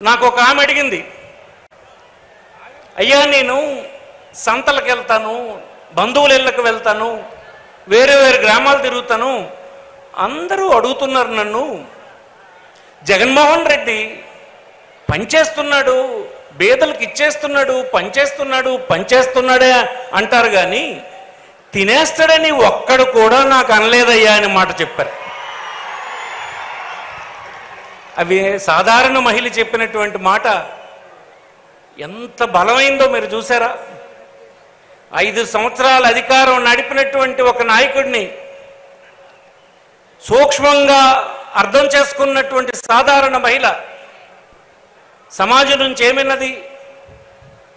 నాకు ఒక ఆమె అడిగింది, అయ్యా నేను సంతలకు వెళ్తాను, బంధువుల ఇళ్ళకు వెళ్తాను, వేరే వేరే గ్రామాలు తిరుగుతాను, అందరూ అడుగుతున్నారు నన్ను, జగన్మోహన్ రెడ్డి పనిచేస్తున్నాడు, పేదలకు ఇచ్చేస్తున్నాడు, పనిచేస్తున్నాడే అంటారు కానీ తినేస్తాడని ఒక్కడు కూడా నాకు అనలేదయ్యా అని మాట చెప్పారు. అవి సాధారణ మహిళ చెప్పినటువంటి మాట ఎంత బలమైందో మీరు చూసారా? 5 సంవత్సరాల అధికారం నడిపినటువంటి ఒక నాయకుడిని సూక్ష్మంగా అర్థం చేసుకున్నటువంటి సాధారణ మహిళ సమాజం నుంచి ఏమైనది?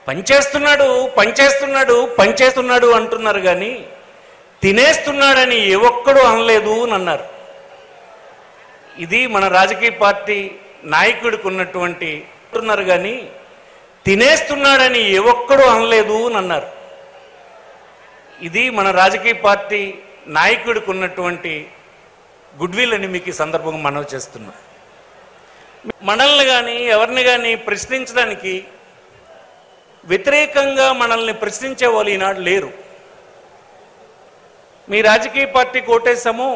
పనిచేస్తున్నాడు అంటున్నారు కానీ తినేస్తున్నాడని ఏ ఒక్కడు అనలేదు అని అన్నారు. ఇది మన రాజకీయ పార్టీ నాయకుడికి ఉన్నటువంటి అంటున్నారు కానీ తినేస్తున్నాడని ఏ ఒక్కడు అనలేదు అని అన్నారు. ఇది మన రాజకీయ పార్టీ నాయకుడికి ఉన్నటువంటి గుడ్విల్ అని మీకు ఈ సందర్భంగా మనవి చేస్తున్నాం. మనల్ని కానీ ఎవరిని కానీ ప్రశ్నించడానికి వ్యతిరేకంగా మనల్ని ప్రశ్నించే వాళ్ళు ఈనాడు లేరు. మీ రాజకీయ పార్టీ కోటేశాము,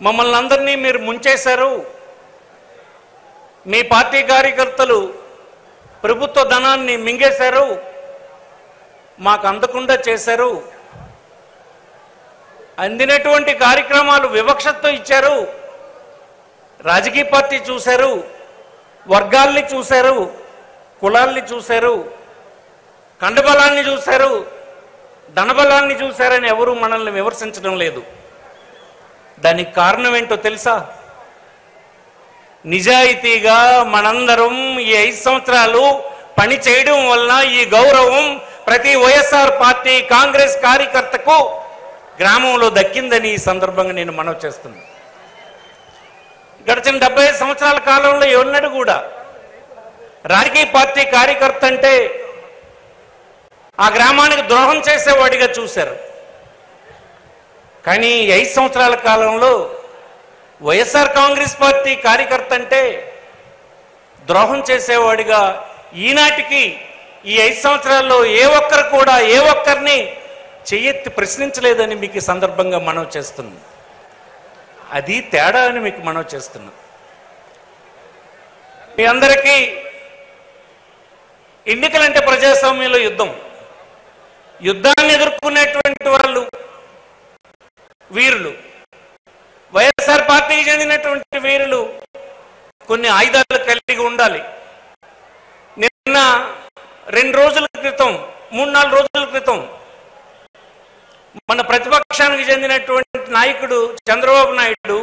మమ్మల్ని అందరినీ మీరు ముంచేశారు, మీ పార్టీ కార్యకర్తలు ప్రభుత్వ ధనాన్ని మింగేశారు, మాకు అందకుండా చేశారు, అందినటువంటి కార్యక్రమాలు వివక్షతో ఇచ్చారు, రాజకీయ పార్టీ చూశారు, వర్గాల్ని చూశారు, కులాల్ని చూశారు, కండబలాన్ని చూశారు, ధనబలాన్ని చూశారని ఎవరు మనల్ని విమర్శించడం లేదు. దానికి కారణం ఏంటో తెలుసా? నిజాయితీగా మనందరం ఈ 5 సంవత్సరాలు పని చేయడం వలన ఈ గౌరవం ప్రతి వైఎస్ఆర్ పార్టీ కాంగ్రెస్ కార్యకర్తకు గ్రామంలో దక్కిందని ఈ సందర్భంగా నేను మనవి చేస్తున్నాను. గడిచిన 75 సంవత్సరాల కాలంలో ఎవరినాడు కూడా రాజకీయ పార్టీ కార్యకర్త అంటే ఆ గ్రామానికి ద్రోహం చేసేవాడిగా చూశారు. కానీ 5 సంవత్సరాల కాలంలో వైఎస్ఆర్ కాంగ్రెస్ పార్టీ కార్యకర్త అంటే ద్రోహం చేసేవాడిగా ఈనాటికి ఈ 5 సంవత్సరాల్లో ఏ ఒక్కరు కూడా ఏ ఒక్కరిని చెయ్యెత్తి ప్రశ్నించలేదని మీకు ఈ సందర్భంగా మనవి చేస్తున్నాం. అది తేడా అని మీకు మనవి చేస్తున్నాం. మీ అందరికీ ఎన్నికలంటే ప్రజాస్వామ్యంలో యుద్ధాన్ని ఎదుర్కొనేటువంటి వాళ్ళు వీరులు, వైఎస్ఆర్ పార్టీకి చెందినటువంటి వీరులు కొన్ని ఆయుధాలు కలిగి ఉండాలి. నిన్న 2 రోజుల క్రితం 3-4 రోజుల క్రితం మన ప్రతిపక్షానికి చెందినటువంటి నాయకుడు చంద్రబాబు నాయుడు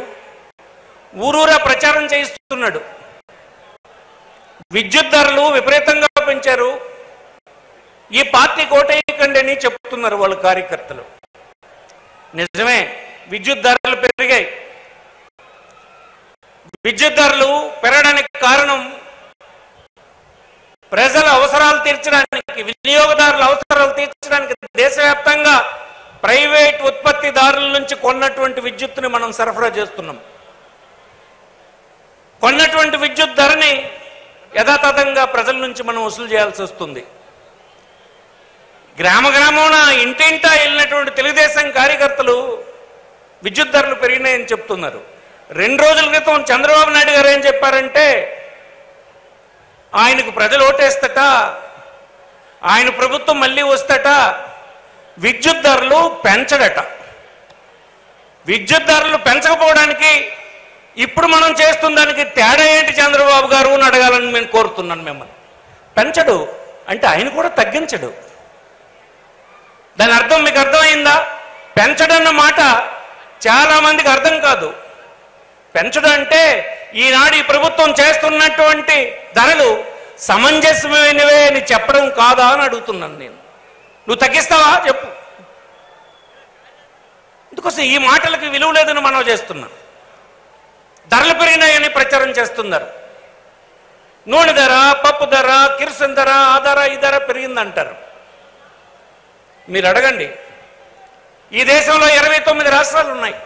ఊరూరా ప్రచారం చేయిస్తున్నాడు. విద్యుత్ ధరలు విపరీతంగా పెంచారు, ఈ పార్టీ కోటేయకండి అని చెప్తున్నారు వాళ్ళ కార్యకర్తలు. నిజమే, విద్యుత్ ధరలు పెరిగాయి. విద్యుత్ ధరలు పెరగడానికి కారణం ప్రజల అవసరాలు తీర్చడానికి, వినియోగదారుల అవసరాలు తీర్చడానికి దేశవ్యాప్తంగా ప్రైవేట్ ఉత్పత్తిదారుల నుంచి కొన్నటువంటి విద్యుత్తుని మనం సరఫరా చేస్తున్నాం. కొన్నటువంటి విద్యుత్ ధరని యథాతథంగా ప్రజల నుంచి మనం వసూలు చేయాల్సి వస్తుంది. గ్రామాన ఇంటింటా వెళ్ళినటువంటి తెలుగుదేశం కార్యకర్తలు విద్యుత్ ధరలు పెరిగినాయని చెప్తున్నారు. 2 రోజుల క్రితం చంద్రబాబు నాయుడు గారు ఏం చెప్పారంటే ఆయనకు ప్రజలు ఓటేస్తట, ఆయన ప్రభుత్వం మళ్ళీ వస్తట, విద్యుత్ ధరలు పెంచడట. విద్యుత్ ధరలు పెంచకపోవడానికి ఇప్పుడు మనం చేస్తున్న దానికి తేడా ఏంటి చంద్రబాబు గారు అని అడగాలని నేను కోరుతున్నాను మిమ్మల్ని. పెంచడు అంటే ఆయన కూడా తగ్గించడు. దాని అర్థం మీకు అర్థమైందా? పెంచడన్న మాట చాలా మందికి అర్థం కాదు. పెంచడం అంటే ఈనాడు ఈ ప్రభుత్వం చేస్తున్నటువంటి ధరలు సమంజసమైనవే అని చెప్పడం కాదా అని అడుగుతున్నాను నేను. నువ్వు తగ్గిస్తావా చెప్పు. అందుకోసం ఈ మాటలకు విలువ లేదని మనం చేస్తున్నాం. ధరలు పెరిగినాయని ప్రచారం చేస్తున్నారు. నూనె ధర, పప్పు ధర, కిరసన్ ధర, ఆ ధర ఈ ధర పెరిగిందంటారు. మీరు అడగండి, ఈ దేశంలో 29 రాష్ట్రాలు ఉన్నాయి.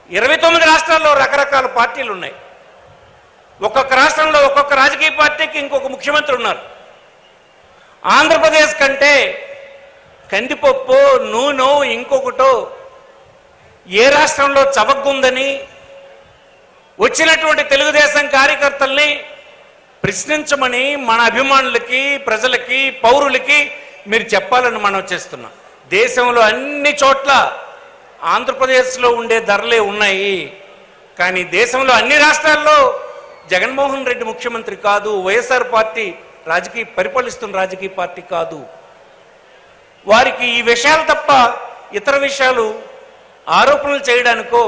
29 రాష్ట్రాల్లో రకరకాల పార్టీలు ఉన్నాయి. ఒక్కొక్క రాష్ట్రంలో ఒక్కొక్క రాజకీయ పార్టీకి ఇంకొక ముఖ్యమంత్రి ఉన్నారు. ఆంధ్రప్రదేశ్ కంటే కందిపప్పు నూనె ఇంకొకటో ఏ రాష్ట్రంలో చవగ్గుందని వచ్చినటువంటి తెలుగుదేశం కార్యకర్తల్ని ప్రశ్నించమని మన అభిమానులకి, ప్రజలకి, పౌరులకి మీరు చెప్పాలని మనం చేస్తున్నాం. దేశంలో అన్ని చోట్ల ఆంధ్రప్రదేశ్లో ఉండే ధరలే ఉన్నాయి. కానీ దేశంలో అన్ని రాష్ట్రాల్లో జగన్మోహన్ రెడ్డి ముఖ్యమంత్రి కాదు, వైఎస్ఆర్ పార్టీ పరిపాలిస్తున్న రాజకీయ పార్టీ కాదు. వారికి ఈ విషయాలు తప్ప ఇతర విషయాలు ఆరోపణలు చేయడానికో,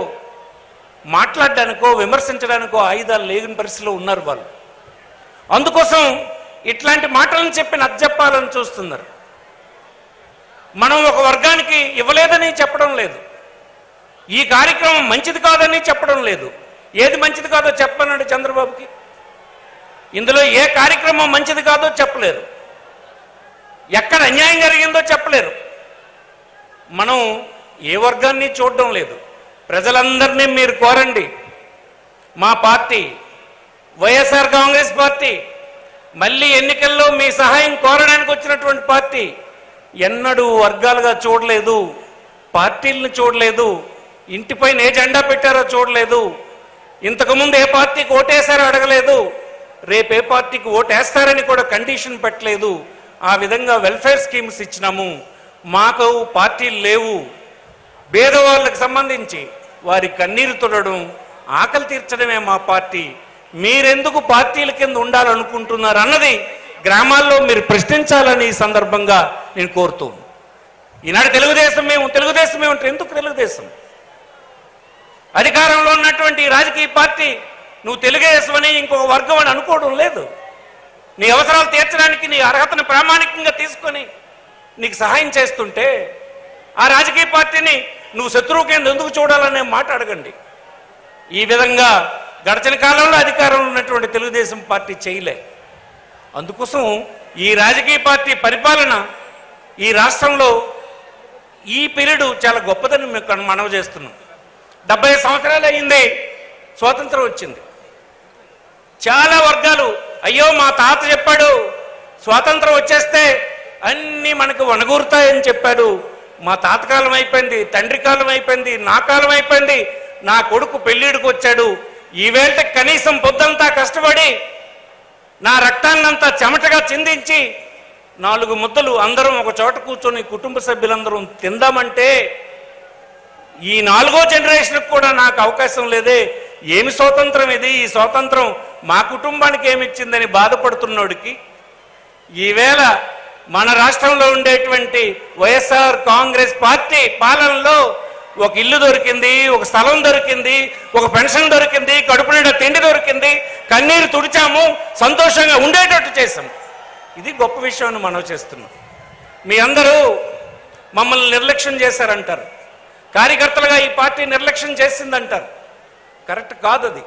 మాట్లాడడానికో, విమర్శించడానికో ఆయుధాలు లేని పరిస్థితిలో ఉన్నారు వాళ్ళు. అందుకోసం ఇట్లాంటి మాటలను చెప్పి నచ్చజెప్పాలని చూస్తున్నారు. మనం ఒక వర్గానికి ఇవ్వలేదని చెప్పడం లేదు, ఈ కార్యక్రమం మంచిది కాదని చెప్పడం లేదు. ఏది మంచిది కాదో చెప్పనండి చంద్రబాబుకి. ఇందులో ఏ కార్యక్రమం మంచిది కాదో చెప్పలేరు, ఎక్కడ అన్యాయం జరిగిందో చెప్పలేరు. మనం ఏ వర్గాన్ని చూడడం లేదు. ప్రజలందరినీ మీరు కోరండి. మా పార్టీ వైఎస్ఆర్ కాంగ్రెస్ పార్టీ మళ్ళీ ఎన్నికల్లో మీ సహాయం కోరడానికి వచ్చినటువంటి పార్టీ. ఎన్నడూ వర్గాలుగా చూడలేదు, పార్టీలను చూడలేదు, ఇంటిపైన ఏ జెండా పెట్టారో చూడలేదు, ఇంతకుముందు ఏ పార్టీకి ఓటేశారో అడగలేదు, రేపు ఏ పార్టీకి ఓటేస్తారని కూడా కండిషన్ పెట్టలేదు. ఆ విధంగా వెల్ఫేర్ స్కీమ్స్ ఇచ్చినాము. మాకు పార్టీలు లేవు. పేదవాళ్ళకి సంబంధించి వారి కన్నీరు తొడడం, ఆకలి తీర్చడమే మా పార్టీ. మీరెందుకు పార్టీల కింద ఉండాలనుకుంటున్నారు అన్నది గ్రామాల్లో మీరు ప్రశ్నించాలని ఈ సందర్భంగా నేను కోరుతూ. ఈనాడు తెలుగుదేశం ఏమంటారు? ఎందుకు తెలుగుదేశం? అధికారంలో ఉన్నటువంటి రాజకీయ పార్టీ నువ్వు తెలుగుదేశం అని ఇంకొక వర్గం అని అనుకోవడం లేదు. నీ అవసరాలు తీర్చడానికి నీ అర్హతను ప్రామాణికంగా తీసుకొని నీకు సహాయం చేస్తుంటే ఆ రాజకీయ పార్టీని నువ్వు శత్రువు కింద ఎందుకు చూడాలనే మాట అడగండి. ఈ విధంగా గడిచిన కాలంలో అధికారంలో ఉన్నటువంటి తెలుగుదేశం పార్టీ చేయలే. అందుకోసం ఈ రాజకీయ పార్టీ పరిపాలన ఈ రాష్ట్రంలో ఈ పీరియడ్ చాలా గొప్పదని మీకు మనవి చేస్తున్నాం. 70 సంవత్సరాలు అయింది స్వాతంత్రం వచ్చింది. చాలా వర్గాలు అయ్యో మా తాత చెప్పాడు స్వాతంత్రం వచ్చేస్తే అన్నీ మనకు వనగూరుతాయని చెప్పాడు. మా తాత కాలం అయిపోయింది, తండ్రి కాలం అయిపోయింది, నా కాలం అయిపోయింది, నా కొడుకు పెళ్ళిడికి వచ్చాడు. ఈవేళ కనీసం పొద్దంతా కష్టపడి నా రక్తాన్నంతా చెమటగా చిందించి 4 ముద్దలు అందరం ఒక చోట కూర్చొని కుటుంబ సభ్యులందరం తిందామంటే ఈ 4వ జనరేషన్కి కూడా నాకు అవకాశం లేదే. ఏమి స్వాతంత్రం ఇది? ఈ స్వాతంత్రం మా కుటుంబానికి ఏమిచ్చిందని బాధపడుతున్నోడికి ఈవేళ మన రాష్ట్రంలో ఉండేటువంటి వైఎస్ఆర్ కాంగ్రెస్ పార్టీ పాలనలో ఒక ఇల్లు దొరికింది, ఒక స్థలం దొరికింది, ఒక పెన్షన్ దొరికింది, కడుపు నిండా తిండి దొరికింది, కన్నీరు తుడిచాము, సంతోషంగా ఉండేటట్టు చేశాం. ఇది గొప్ప విషయాన్ని మనం చేస్తున్నాం. మీ అందరూ మమ్మల్ని నిర్లక్ష్యం చేశారంటారు, కార్యకర్తలుగా ఈ పార్టీ నిర్లక్ష్యం చేసిందంటారు. కరెక్ట్ కాదు అది.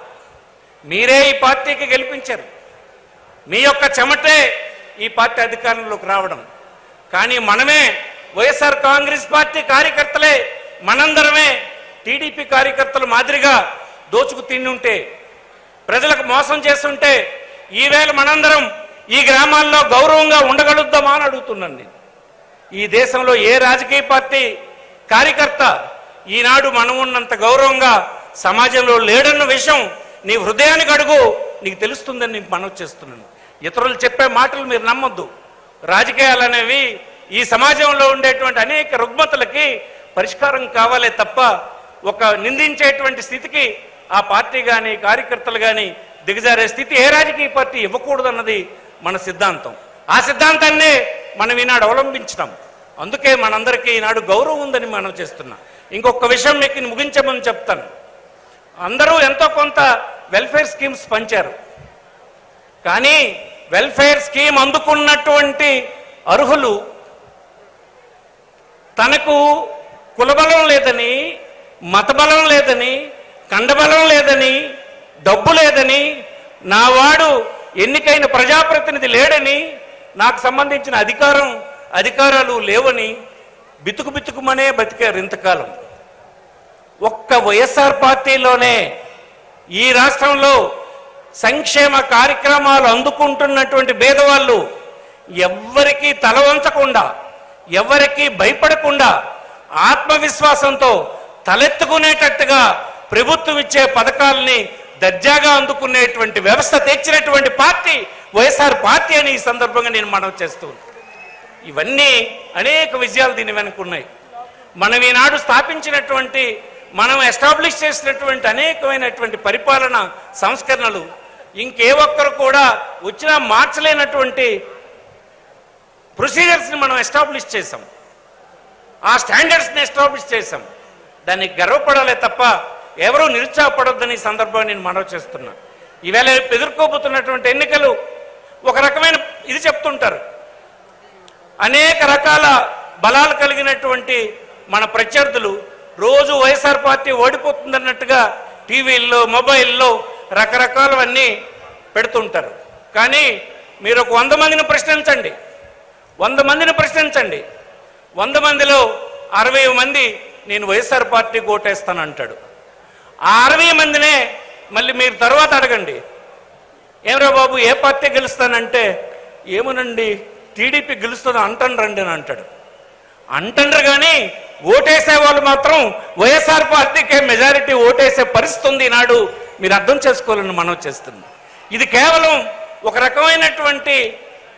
మీరే ఈ పార్టీకి గెలిపించారు, మీ యొక్క చెమటే ఈ పార్టీ అధికారంలోకి రావడం. కానీ మనమే వైఎస్ఆర్ కాంగ్రెస్ పార్టీ కార్యకర్తలే మనందరమే టీడీపీ కార్యకర్తలు మాదిరిగా దోచుకు తిని ఉంటే, ప్రజలకు మోసం చేస్తుంటే ఈవేళ మనందరం ఈ గ్రామాల్లో గౌరవంగా ఉండగలుగుతామా అని అడుగుతున్నాను నేను. ఈ దేశంలో ఏ రాజకీయ పార్టీ కార్యకర్త ఈనాడు మనం ఉన్నంత గౌరవంగా సమాజంలో లేడన్న విషయం నీ హృదయానికి అడుగు, నీకు తెలుస్తుందని నేను మనవి చేస్తున్నాను. ఇతరులు చెప్పే మాటలు మీరు నమ్మొద్దు. రాజకీయాలు అనేవి ఈ సమాజంలో ఉండేటువంటి అనేక రుగ్మతలకి పరిష్కారం కావాలే తప్ప ఒక నిందించేటువంటి స్థితికి ఆ పార్టీ కానీ కార్యకర్తలు కానీ దిగజారే స్థితి ఏ రాజకీయ పార్టీ ఇవ్వకూడదన్నది మన సిద్ధాంతం. ఆ సిద్ధాంతాన్నే మనం ఈనాడు అవలంబించినాం. అందుకే మనందరికీ ఈనాడు గౌరవం ఉందని మనం చేస్తున్నాం. ఇంకొక విషయం మీకు ముగించమని చెప్తాను. అందరూ ఎంతో కొంత వెల్ఫేర్ స్కీమ్స్ పంచారు. కానీ వెల్ఫేర్ స్కీమ్ అందుకున్నటువంటి అర్హులు తనకు కులబలం లేదని, మతబలం లేదని, కండబలం లేదని, డబ్బు లేదని, నా వాడు ఎన్నికైన ప్రజాప్రతినిధి లేడని, నాకు సంబంధించిన అధికారాలు లేవని బితుకుమనే బతికారు ఇంతకాలం. ఒక్క వైఎస్ఆర్ పార్టీలోనే ఈ రాష్ట్రంలో సంక్షేమ కార్యక్రమాలు అందుకుంటున్నటువంటి పేదవాళ్ళు ఎవ్వరికీ తల వంచకుండా, ఎవరికీ భయపడకుండా, ఆత్మవిశ్వాసంతో తలెత్తుకునేటట్టుగా ప్రభుత్వం ఇచ్చే పథకాలని దర్జాగా అందుకునేటువంటి వ్యవస్థ తెచ్చినటువంటి పార్టీ వైఎస్ఆర్ పార్టీ అని ఈ సందర్భంగా నేను మనవి చేస్తూ ఉన్నాను. ఇవన్నీ అనేక విజయాలు దీని వెనుక ఉన్నాయి. మనం ఈనాడు స్థాపించినటువంటి, మనం ఎస్టాబ్లిష్ చేసినటువంటి అనేకమైనటువంటి పరిపాలన సంస్కరణలు ఇంకే ఒక్కరు కూడా వచ్చినా మార్చలేనటువంటి ప్రొసీజర్స్ని మనం ఎస్టాబ్లిష్ చేసాం, ఆ స్టాండర్డ్స్ని ఎస్టాబ్లిష్ చేసాం. దానికి గర్వపడాలే తప్ప ఎవరూ నిరుత్సాహపడొద్దని ఈ సందర్భంగా నేను మనవి చేస్తున్నా. ఈవేళ ఎదుర్కోబోతున్నటువంటి ఎన్నికలు ఒక రకమైన ఇది చెప్తుంటారు, అనేక రకాల బలాలు కలిగినటువంటి మన ప్రత్యర్థులు రోజు వైఎస్ఆర్ పార్టీ ఓడిపోతుందన్నట్టుగా టీవీల్లో, మొబైల్లో రకరకాలవన్నీ పెడుతుంటారు. కానీ మీరు ఒక 100 మందిని ప్రశ్నించండి, 100 మందిని ప్రశ్నించండి, 100 మందిలో 60 మంది నేను వైఎస్ఆర్ పార్టీకి ఓటేస్తానంటాడు. ఆ 60 మందినే మళ్ళీ మీరు తర్వాత అడగండి, ఏమరా బాబు ఏ పార్టీ గెలుస్తానంటే, ఏమోనండి టీడీపీ గెలుస్తుంది అంటండ్రండి అని అంటాడు. అంటండ్రు కానీ ఓటేసే వాళ్ళు మాత్రం వైఎస్ఆర్ పార్టీకే మెజారిటీ ఓటేసే పరిస్థితి ఉంది ఈనాడు. మీరు అర్థం చేసుకోవాలని మనం చేస్తున్నాం. ఇది కేవలం ఒక రకమైనటువంటి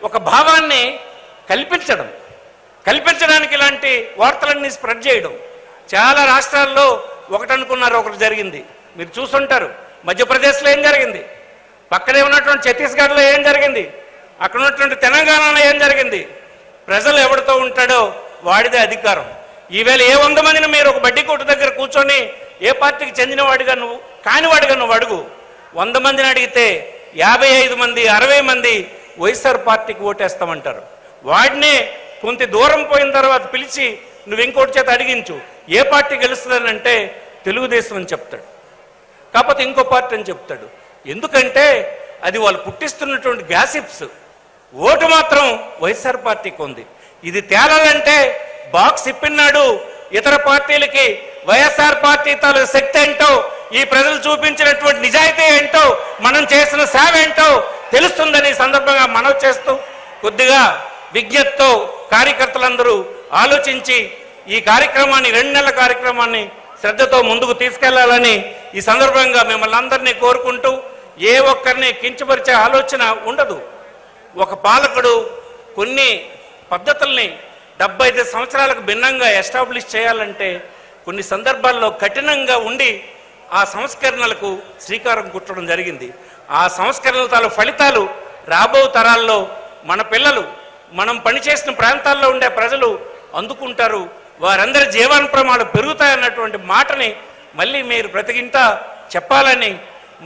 ఒక భావాన్ని కల్పించడానికి ఇలాంటి వార్తలన్నీ స్ప్రెడ్ చేయడం. చాలా రాష్ట్రాల్లో ఒకటనుకున్నారు, ఒకటి జరిగింది. మీరు చూసుంటారు, మధ్యప్రదేశ్లో ఏం జరిగింది, పక్కనే ఉన్నటువంటి ఛత్తీస్గఢ్లో ఏం జరిగింది, అక్కడ ఉన్నటువంటి తెలంగాణలో ఏం జరిగింది. ప్రజలు ఎవరితో ఉంటాడో వాడిదే అధికారం. ఈవేళ ఏ 100 మందిని మీరు ఒక బడ్డీ కొట్టు దగ్గర కూర్చొని ఏ పార్టీకి చెందినవాడిగా నువ్వు కానివాడిగా నువ్వు అడుగు, 100 మందిని అడిగితే 55 మంది 60 మంది వైఎస్ఆర్ పార్టీకి ఓటేస్తామంటారు. వాడినే కొంత దూరం పోయిన తర్వాత పిలిచి నువ్వు ఇంకోటి చేత అడిగించు, ఏ పార్టీ గెలుస్తుందని అంటే తెలుగుదేశం అని చెప్తాడు, కాకపోతే ఇంకో పార్టీ అని చెప్తాడు. ఎందుకంటే అది వాళ్ళు పుట్టిస్తున్నటువంటి గ్యాసిప్స్. ఓటు మాత్రం వైఎస్ఆర్ పార్టీకి ఉంది. ఇది తేలాలంటే బాక్స్ ఇప్పినాడు ఇతర పార్టీలకి వైఎస్ఆర్ పార్టీ తాలూకు శక్తి ఏంటో, ఈ ప్రజలు చూపించినటువంటి నిజాయితీ ఏంటో, మనం చేసిన సేవ ఏంటో తెలుస్తుందని సందర్భంగా మనవి చేస్తూ, కొద్దిగా విజ్ఞతతో కార్యకర్తలందరూ ఆలోచించి ఈ కార్యక్రమాన్ని 2 నెలల కార్యక్రమాన్ని శ్రద్ధతో ముందుకు తీసుకెళ్లాలని ఈ సందర్భంగా మిమ్మల్ని అందరినీ కోరుకుంటూ, ఏ ఒక్కరిని కించపరిచే ఆలోచన ఉండదు. ఒక పాలకుడు కొన్ని పద్ధతుల్ని 75 సంవత్సరాలకు భిన్నంగా ఎస్టాబ్లిష్ చేయాలంటే కొన్ని సందర్భాల్లో కఠినంగా ఉండి ఆ సంస్కరణలకు శ్రీకారం చుట్టడం జరిగింది. ఆ సంస్కరణల తాలూ ఫలితాలు రాబో తరాల్లో మన పిల్లలు, మనం పనిచేసిన ప్రాంతాల్లో ఉండే ప్రజలు అందుకుంటారు. వారందరి జీవన ప్రమాణాలు పెరుగుతాయన్నటువంటి మాటని మళ్ళీ మీరు ప్రతిగింటా చెప్పాలని,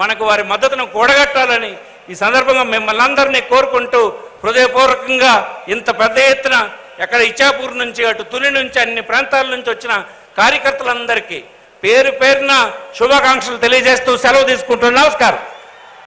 మనకు వారి మద్దతును కూడగట్టాలని ఈ సందర్భంగా మిమ్మల్ని అందరినీ కోరుకుంటూ, హృదయపూర్వకంగా ఇంత పెద్ద ఎత్తున ఎక్కడ ఇచ్చాపూర్ నుంచి, అటు తుని నుంచి, అన్ని ప్రాంతాల నుంచి వచ్చిన కార్యకర్తలందరికీ పేరు పేరున శుభాకాంక్షలు తెలియజేస్తూ సెలవు తీసుకుంటున్నాను. నమస్కారం.